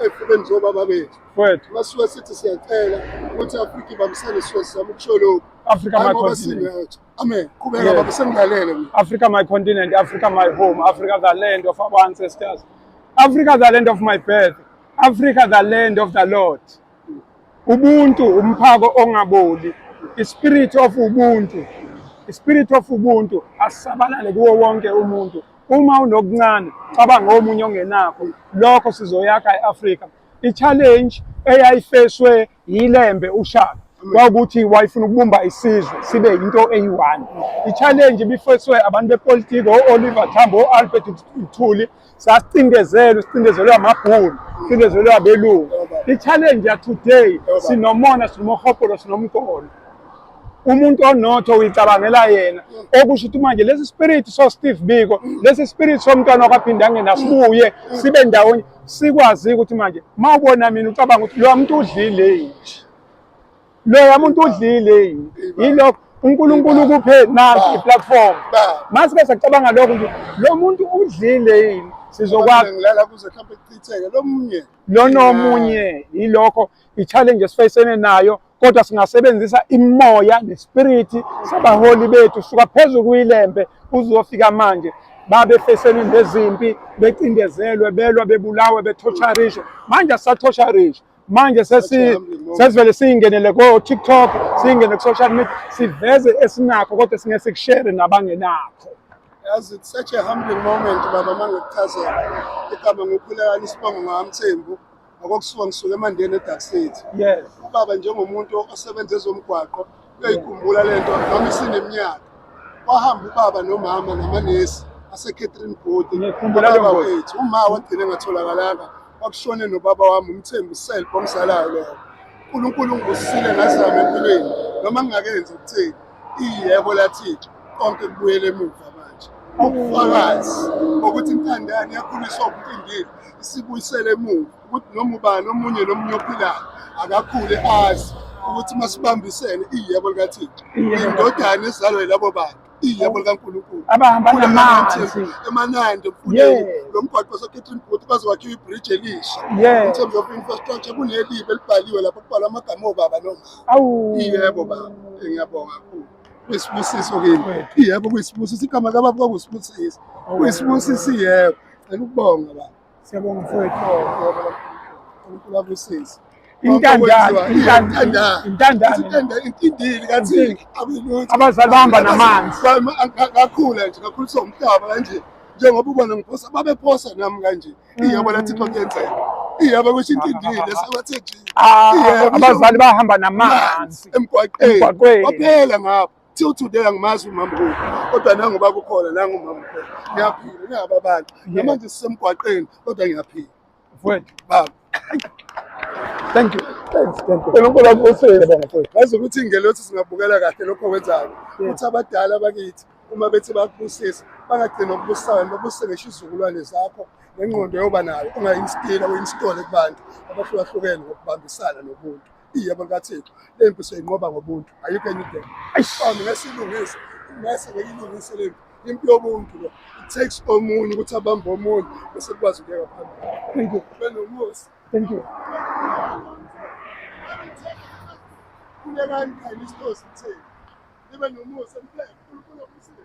efubeni zobaba bethu Mfowethu. masuke sithi siyacela ukuthi Afrika ibambisane siwe sizama ukusho lokhu Africa my continent. Amen. Kubeka baba sengilalele mina. Africa my continent, Africa my home, Africa the land of our ancestors, Africa the land of my birth, Africa the land of the Lord. Ubuntu umphako ongaboli, ispirit of ubuntu, ispirit of ubuntu asabalale kuwo wonke umuntu. Uma unokuncane cabanga omunye ongenakho, lokho sizoyakha eAfrika. I-challenge eyayifeswe yilembe uShaka kwakuthi wayefuna ukubumba isizwe sibe into eyi-one. I-challenge ibifeswe abantu bepolitiki o-Oliver Tambo, o-Albert Mthuli, sicindezelwe amabhunu, sicindezelwe abelungu. I-challenge ya today sinomona, sinomohopolo, sinomgolo. Umuntu onotho uyicabangela yena, okusho ukuthi manje lesi spirit so Steve Biko, lesi spirit somntwana wakaphinda angena sibuye sibe ndawonye, sikwazi ukuthi manje mawubona mina ucabanga ukuthi lo muntu udlile yini, lo muntu udlile yini, yilo uNkulunkulu kuphe nansi iplatform. Masike sacabanga lokho ukuthi lo muntu udlile yini, sizokwazi ngilala kuze mhlawumbe kuchitheke lo nomunye. Yilokho i-challenge esifayisene nayo, kodwa singasebenzisa imoya nespirit sabaholi bethu suka phezulu kuyilembe uzofika manje babefesene nezimpi, becindezelwe, belwa, bebulawe, bethotshorishwe. Manje asathotshorisha, manje sesivele siyingenele ko-TikTok, siyingene ku-social media, siveze esinakho kodwa singeke sikushare nabangenakho. Yazi it's such a humbling moment baba mangikuchazela igama ngokhulekani isibongo ngaMthembu ngokusuka ngisuka eMandeni eDark City. Yes. Ubaba njengomuntu osebenza ezomgwaqo uyayikhumbula lento noma isineminyaka wahamba ubaba nomama namanesi ase-Catherine Booth. Ubaba wethu uma wagcina engatholakalanga wakushone nobaba wami uMthembu self omsalayo lo. uNkulunkulu ungibusisile ngazama empilweni noma ngingakenzi ukuthini iyebo laThixo konke kubuyele emuva manje. Ubufakazi ukuthi intandane yakhuliswa ukuphindile isibuyisele emuva ukuthi noma ubani nomunye ophilayo akakhule azi ukuthi masibambisene iyebo likaThixo. Indodana ezalwe labo bantu iyebo likaNkulunkulu abahamba namanzi emanandi emfuleni lo mgwaqo oseCatherine Booth bazowakhiwa ibridge elisha. In terms of infrastructure kunelibe elibhaliwe lapho kubhalwa amagama obaba noma iyebo baba. Ngiyabonga kakhulu. Kuyisibusiso kimi. Iyebo kuyisibusiso, igama kababa kwakusibusiso. Kuyisibusiso iyebo. Ngicela ukubonga baba. Siyabonga mfowethu. uNkulunkulu abusise. Intandane kathini abazali bahamba namanzi kakhula nje kakhuliswa umhlaba kanje njengoba ubona ngiphosa babephosa nami kanje iyebo laThixo kuyenzeka iyebo kusho intindile sabathe nje abazali bahamba namanzi emgwaqeni baphela ngapha till today angimazi umama ngoku kodwa nangu baba ukhona nangu umama ukhona ngiyaphila ngingababantu namanje sisemgwaqeni kodwa ngiyaphila mfowethu baba. Thank you. uNkulunkulu akubusise. Ngazi ukuthi ingelothi singabukela kahle lokho okwenzayo ukuthi abadala bakithi uma bethi bakubusisa bangagcina ukubusisana babusise ngisho izizukulwane zakho nengqondo yoba nayo unga-instila u-installe kubantu abahlukahlukene ngokubambisana nobuntu. Iyebo likaThixo le mpi siyinqoba ngobuntu ayikho enye indlela. Ngesilungise ngase ngiyilungise le impi yobuntu lo it takes omunye ukuthi abambe omunye bese kukwazi ukuyeka phambili. Thank you. Benomusa. Thank you. Kulekani khaya isitosi kutheni nibe nomusa mphela uNkulunkulu abusise.